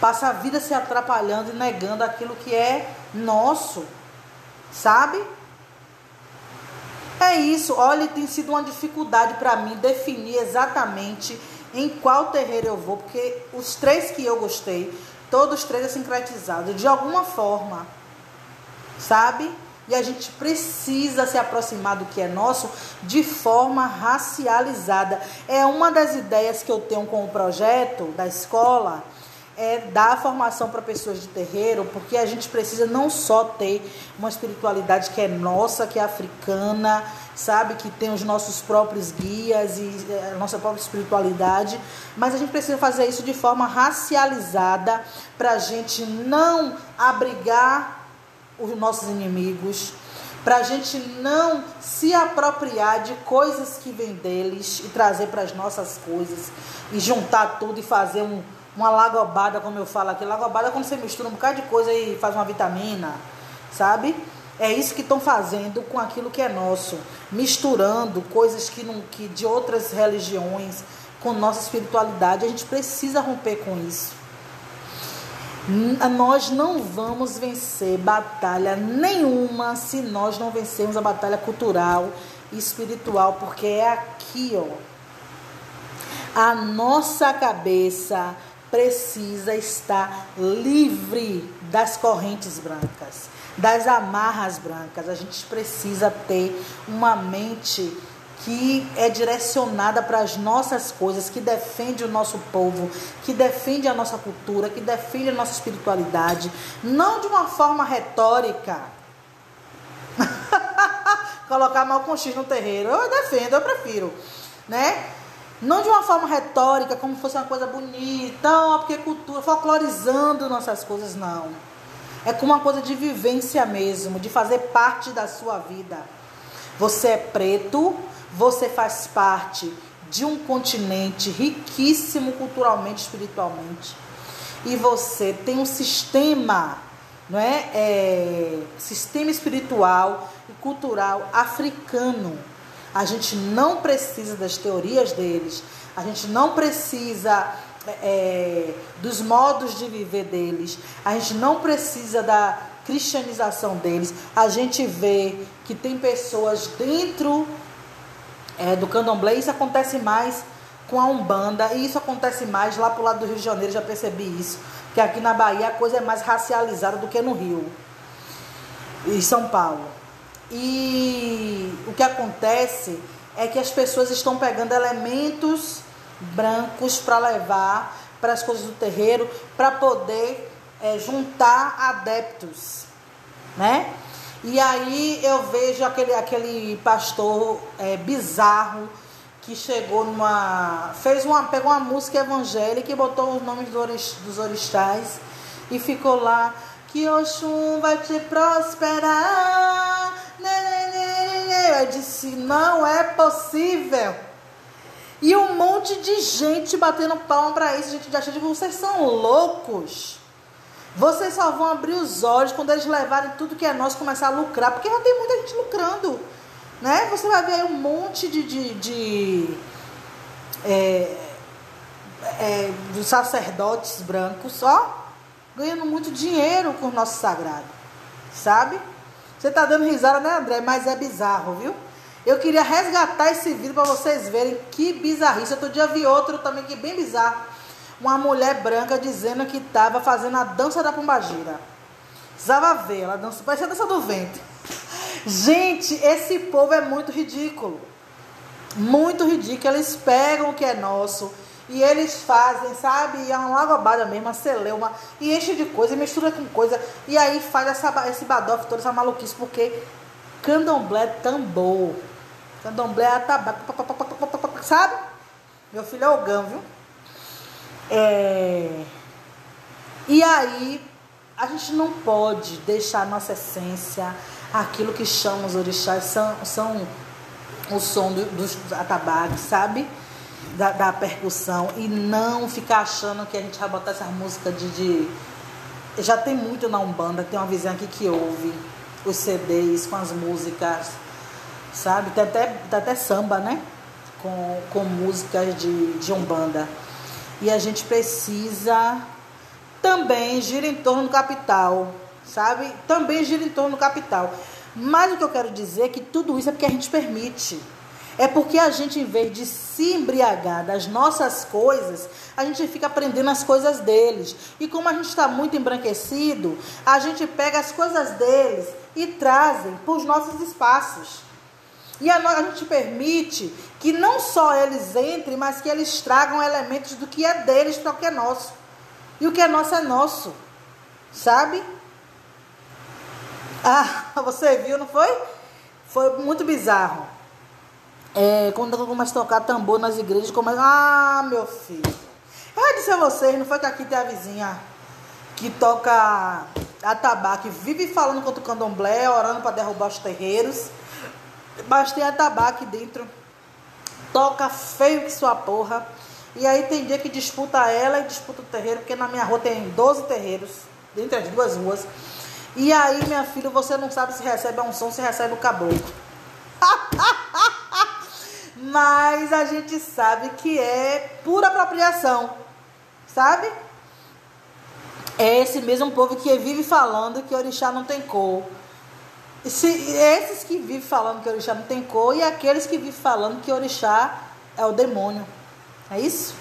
A: Passa a vida se atrapalhando e negando aquilo que é nosso. Sabe? É isso. Olha, tem sido uma dificuldade para mim definir exatamente em qual terreiro eu vou, porque os 3 que eu gostei, todos os 3 é sincretizado de alguma forma, sabe? E a gente precisa se aproximar do que é nosso de forma racializada. É uma das ideias que eu tenho com o projeto da escola, é dar formação para pessoas de terreiro, porque a gente precisa não só ter uma espiritualidade que é nossa, que é africana, sabe, que tem os nossos próprios guias e a nossa própria espiritualidade, mas a gente precisa fazer isso de forma racializada para a gente não abrigar os nossos inimigos, para a gente não se apropriar de coisas que vêm deles e trazer para as nossas coisas e juntar tudo e fazer uma lagobada, como eu falo aqui. Lagobada é quando você mistura um bocado de coisa e faz uma vitamina, sabe? É isso que estão fazendo com aquilo que é nosso, misturando coisas que de outras religiões com nossa espiritualidade. A gente precisa romper com isso. Nós não vamos vencer batalha nenhuma se nós não vencermos a batalha cultural e espiritual, porque é aqui, ó. A nossa cabeça precisa estar livre das correntes brancas, das amarras brancas. A gente precisa ter uma mente que é direcionada para as nossas coisas, que defende o nosso povo, que defende a nossa cultura, que defende a nossa espiritualidade, não de uma forma retórica. Colocar mal com X no terreiro, eu defendo, eu prefiro, né? Não de uma forma retórica, como se fosse uma coisa bonita, porque cultura, folclorizando nossas coisas, não. É como uma coisa de vivência mesmo, de fazer parte da sua vida. Você é preto, você faz parte de um continente riquíssimo culturalmente, espiritualmente. E você tem um sistema, não é? Sistema espiritual e cultural africano. A gente não precisa das teorias deles, a gente não precisa dos modos de viver deles, a gente não precisa da cristianização deles. A gente vê que tem pessoas dentro do candomblé, isso acontece mais com a Umbanda, e isso acontece mais lá pro lado do Rio de Janeiro, já percebi isso, que aqui na Bahia a coisa é mais racializada do que no Rio e São Paulo. E o que acontece é que as pessoas estão pegando elementos brancos para levar para as coisas do terreiro, para poder juntar adeptos, né? E aí eu vejo aquele pastor bizarro que chegou pegou uma música evangélica e botou os nomes dos orixás e ficou lá: que Oxum vai te prosperar. Eu disse: não é possível. E um monte de gente batendo palma para isso. Gente, acha que vocês são loucos. Vocês só vão abrir os olhos quando eles levarem tudo que é nosso, começar a lucrar, porque já tem muita gente lucrando, né? Você vai ver aí um monte de sacerdotes brancos só ganhando muito dinheiro com o nosso sagrado, sabe? Você tá dando risada, né, André? Mas é bizarro, viu? Eu queria resgatar esse vídeo para vocês verem que bizarrice. Outro dia vi outro também que é bem bizarro. Uma mulher branca dizendo que estava fazendo a dança da pombagira. Precisava ver, ela dança, parecia a dança do vento. Gente, esse povo é muito ridículo. Muito ridículo. Eles pegam o que é nosso e eles fazem, sabe? É uma lagobada mesmo, uma celeuma, e enche de coisa, e mistura com coisa, e aí faz esse badofe, toda essa maluquice, porque candomblé é tambor. Candomblé é atabaque, sabe? Meu filho é ogão, viu? E aí a gente não pode deixar a nossa essência, aquilo que chamam os orixás, são o som dos atabaques, sabe? Da percussão, e não ficar achando que a gente vai botar essa música Já tem muito na Umbanda, tem uma vizinha aqui que ouve os CDs com as músicas, sabe? Tem até samba, né? Com músicas de Umbanda. E a gente precisa também gira em torno do capital, sabe? Também gira em torno do capital. Mas o que eu quero dizer é que tudo isso é porque a gente permite. É porque a gente, em vez de se embriagar das nossas coisas, a gente fica aprendendo as coisas deles. E como a gente está muito embranquecido, a gente pega as coisas deles e trazem para os nossos espaços. E a gente permite que não só eles entrem, mas que eles tragam elementos do que é deles para o que é nosso. E o que é nosso é nosso. Sabe? Ah, você viu, não foi? Foi muito bizarro. Quando eu começo a tocar tambor nas igrejas, meu filho. Eu disse a vocês, não foi que aqui tem a vizinha que toca atabaque, vive falando contra o candomblé, orando para derrubar os terreiros. Mas tem atabaque dentro. Toca feio que sua porra. E aí tem dia que disputa ela e disputa o terreiro, porque na minha rua tem 12 terreiros, entre as duas ruas. E aí, minha filha, você não sabe se recebe a unção, se recebe o caboclo. Mas a gente sabe que é pura apropriação, sabe? É esse mesmo povo que vive falando que orixá não tem cor. Esses que vivem falando que orixá não tem cor e aqueles que vivem falando que orixá é o demônio. É isso?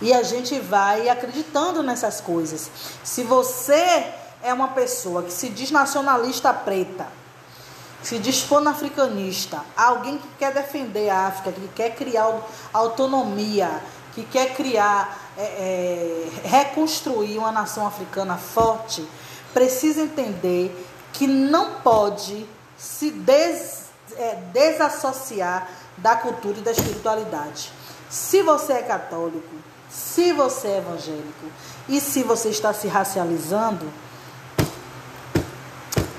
A: E a gente vai acreditando nessas coisas. Se você é uma pessoa que se diz nacionalista preta, se diz panafricanista, alguém que quer defender a África, que quer criar autonomia, que quer criar, reconstruir uma nação africana forte, precisa entender que não pode se desassociar da cultura e da espiritualidade. Se você é católico, se você é evangélico e se você está se racializando,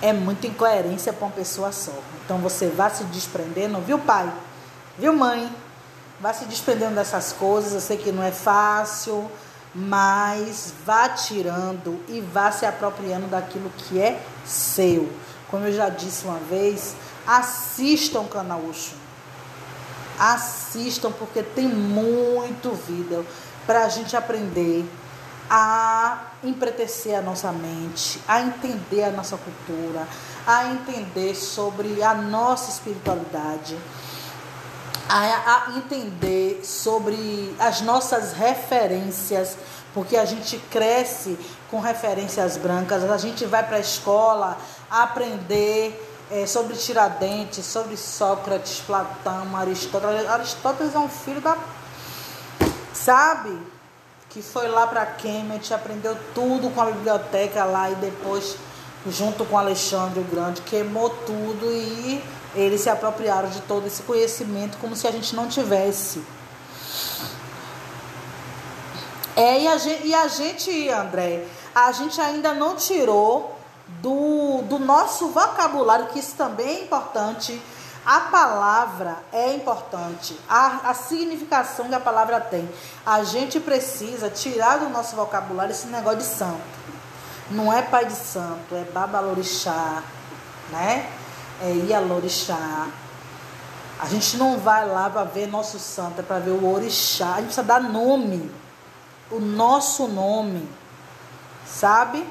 A: é muita incoerência para uma pessoa só. Então você vai se desprendendo, viu pai? Viu mãe? Vai se desprendendo dessas coisas. Eu sei que não é fácil, mas vá tirando e vá se apropriando daquilo que é seu. Como eu já disse uma vez, assistam o canal Oxum. Assistam, porque tem muito vídeo para a gente aprender a empretecer a nossa mente, a entender a nossa cultura, a entender sobre a nossa espiritualidade, a entender sobre as nossas referências, porque a gente cresce com referências brancas, a gente vai para a escola aprender sobre Tiradentes, sobre Sócrates, Platão, Aristóteles. Aristóteles é um filho da... Sabe? Que foi lá para Cambridge, aprendeu tudo com a biblioteca lá e depois, junto com Alexandre o Grande, queimou tudo e eles se apropriaram de todo esse conhecimento como se a gente não tivesse. E a gente, André, a gente ainda não tirou do nosso vocabulário, que isso também é importante. A palavra é importante, a significação que a palavra tem. A gente precisa tirar do nosso vocabulário esse negócio de santo. Não é pai de santo, é babalorixá, né? É ialorixá. A gente não vai lá para ver nosso santo, é para ver o orixá. A gente precisa dar nome, o nosso nome, sabe?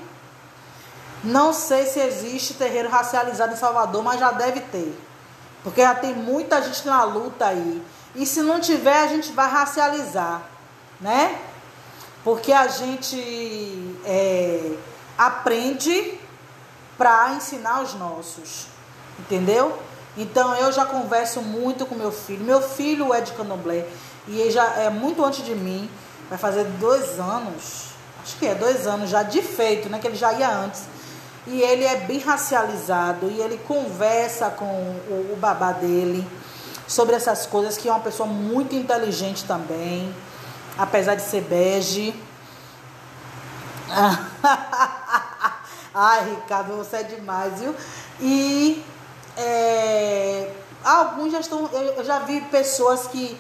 A: Não sei se existe terreiro racializado em Salvador, mas já deve ter. Porque já tem muita gente na luta aí. E se não tiver, a gente vai racializar, né? Porque a gente aprende para ensinar os nossos. Entendeu? Então eu já converso muito com meu filho. Meu filho é de candomblé. E ele já é muito antes de mim. Vai fazer 2 anos. Acho que 2 anos já de feito, né? Que ele já ia antes. E ele é bem racializado e ele conversa com o babá dele sobre essas coisas, que é uma pessoa muito inteligente também, apesar de ser bege. Ai, Ricardo, você é demais, viu? E alguns já estão... Eu já vi pessoas que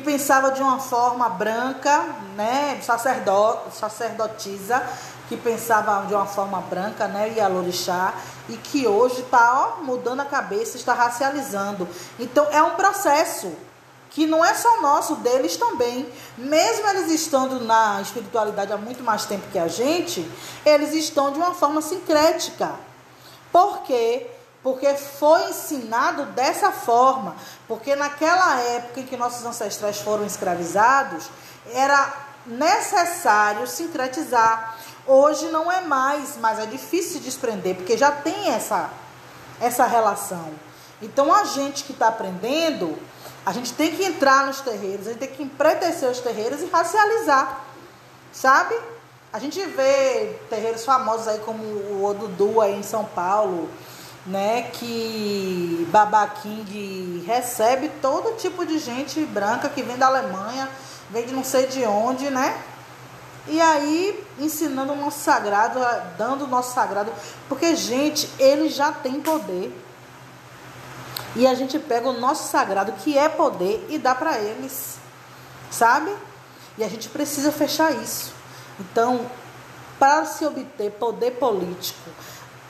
A: pensavam de uma forma branca, né? Sacerdotisa, que pensava de uma forma branca, né, Ialorixá, e que hoje está mudando a cabeça, está racializando. Então é um processo que não é só nosso, deles também. Mesmo eles estando na espiritualidade há muito mais tempo que a gente, eles estão de uma forma sincrética. Por quê? Porque foi ensinado dessa forma. Porque naquela época em que nossos ancestrais foram escravizados, era necessário sincretizar. Hoje não é mais, mas é difícil se desprender, porque já tem essa relação. Então a gente que está aprendendo, a gente tem que entrar nos terreiros, a gente tem que empretecer os terreiros e racializar, sabe? A gente vê terreiros famosos aí como o Odudu aí em São Paulo, né? Que Baba King recebe todo tipo de gente branca que vem da Alemanha, vem de não sei de onde, né? E aí, ensinando o nosso sagrado, dando o nosso sagrado. Porque, gente, ele já tem poder. E a gente pega o nosso sagrado, que é poder, e dá para eles. Sabe? E a gente precisa fechar isso. Então, para se obter poder político,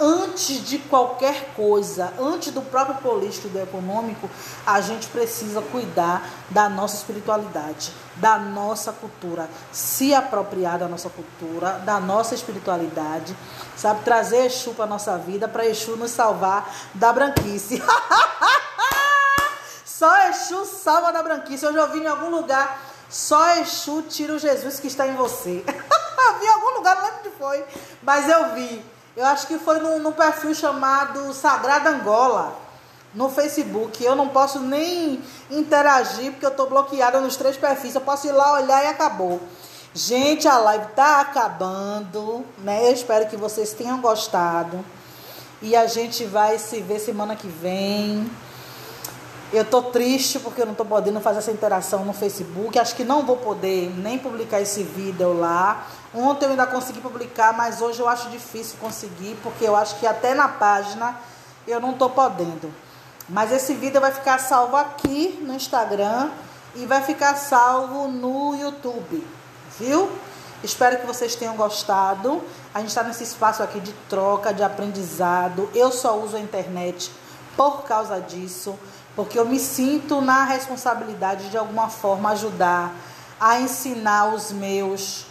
A: antes de qualquer coisa, antes do próprio político e do econômico, a gente precisa cuidar da nossa espiritualidade, da nossa cultura, se apropriar da nossa cultura, da nossa espiritualidade, sabe? Trazer Exu para a nossa vida, para Exu nos salvar da branquice. Só Exu salva da branquice. Eu já ouvi em algum lugar, só Exu tira o Jesus que está em você. Vi em algum lugar, não lembro onde foi, mas eu vi. Eu acho que foi num perfil chamado Sagrada Angola, no Facebook. Eu não posso nem interagir, porque eu estou bloqueada nos 3 perfis. Eu posso ir lá olhar e acabou. Gente, a live está acabando, né? Eu espero que vocês tenham gostado. E a gente vai se ver semana que vem. Eu tô triste porque eu não tô podendo fazer essa interação no Facebook. Acho que não vou poder nem publicar esse vídeo lá. Ontem eu ainda consegui publicar, mas hoje eu acho difícil conseguir, porque eu acho que até na página eu não tô podendo. Mas esse vídeo vai ficar salvo aqui no Instagram e vai ficar salvo no YouTube, viu? Espero que vocês tenham gostado. A gente está nesse espaço aqui de troca, de aprendizado. Eu só uso a internet por causa disso, porque eu me sinto na responsabilidade de alguma forma ajudar a ensinar os meus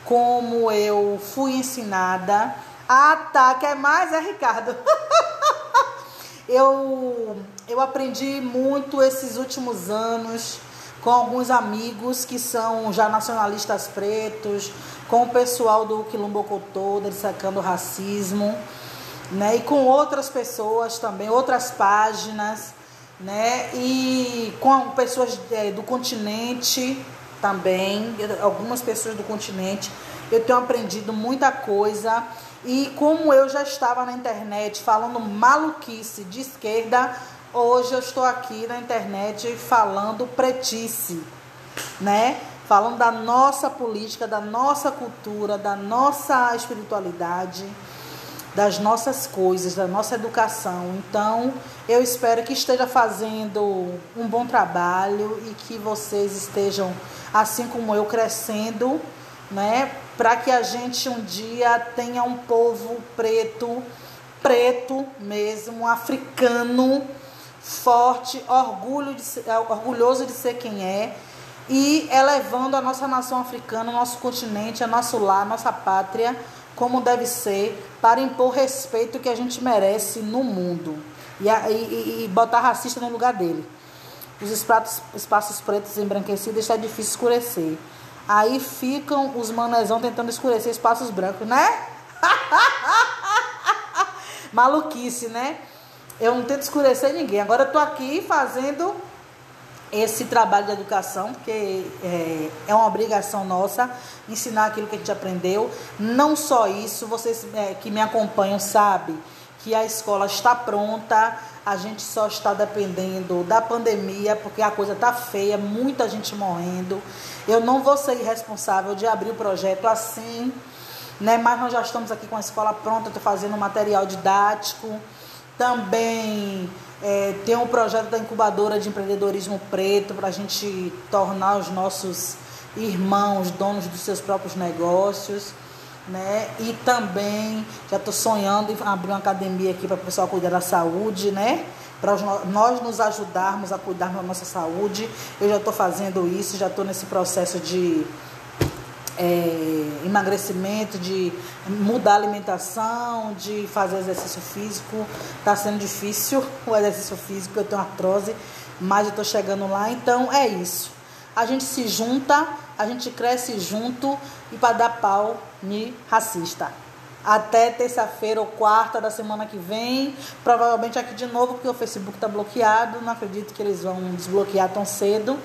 A: como eu fui ensinada. Ah, tá, quer mais? É Ricardo. Eu aprendi muito esses últimos anos com alguns amigos que são já nacionalistas pretos, com o pessoal do Quilombocotô, destacando o racismo, né? E com outras pessoas também, outras páginas, né? E com pessoas do continente também, algumas pessoas do continente. Eu tenho aprendido muita coisa. E como eu já estava na internet falando maluquice de esquerda, hoje eu estou aqui na internet falando pretice, né? Falando da nossa política, da nossa cultura, da nossa espiritualidade, das nossas coisas, da nossa educação. Então, eu espero que esteja fazendo um bom trabalho e que vocês estejam, assim como eu, crescendo, né? Para que a gente um dia tenha um povo preto mesmo, africano, forte, orgulhoso de ser quem é, e elevando a nossa nação africana, o nosso continente, a nosso lar, a nossa pátria, como deve ser, para impor respeito que a gente merece no mundo. E botar racista no lugar dele. Os espaços pretos embranquecidos está difícil escurecer. Aí ficam os manezão tentando escurecer espaços brancos, né? Maluquice, né? Eu não tento escurecer ninguém. Agora eu tô aqui fazendo esse trabalho de educação, porque é uma obrigação nossa ensinar aquilo que a gente aprendeu. Não só isso, vocês que me acompanham sabem que a escola está pronta, a gente só está dependendo da pandemia, porque a coisa está feia, muita gente morrendo. Eu não vou ser irresponsável de abrir o projeto assim, né? Mas nós já estamos aqui com a escola pronta, estou fazendo material didático. Também tem um projeto da incubadora de empreendedorismo preto, para a gente tornar os nossos irmãos donos dos seus próprios negócios. né? E também já estou sonhando em abrir uma academia aqui para o pessoal cuidar da saúde, né? Para nós nos ajudarmos a cuidar da nossa saúde. Eu já estou fazendo isso, já estou nesse processo de emagrecimento, de mudar a alimentação, de fazer exercício físico. Está sendo difícil o exercício físico, eu tenho artrose, mas eu estou chegando lá. Então é isso. A gente se junta, a gente cresce junto e para dar pau em racista. Até terça-feira ou quarta da semana que vem, provavelmente aqui de novo, porque o Facebook está bloqueado. Não acredito que eles vão desbloquear tão cedo.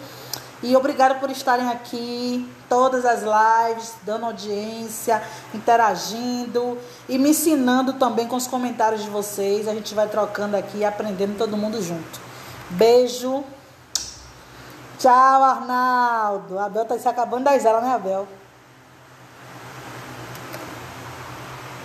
A: E obrigado por estarem aqui, todas as lives, dando audiência, interagindo e me ensinando também com os comentários de vocês. A gente vai trocando aqui, aprendendo todo mundo junto. Beijo. Tchau, Arnaldo. A Abel tá se acabando das aulas, né, Abel?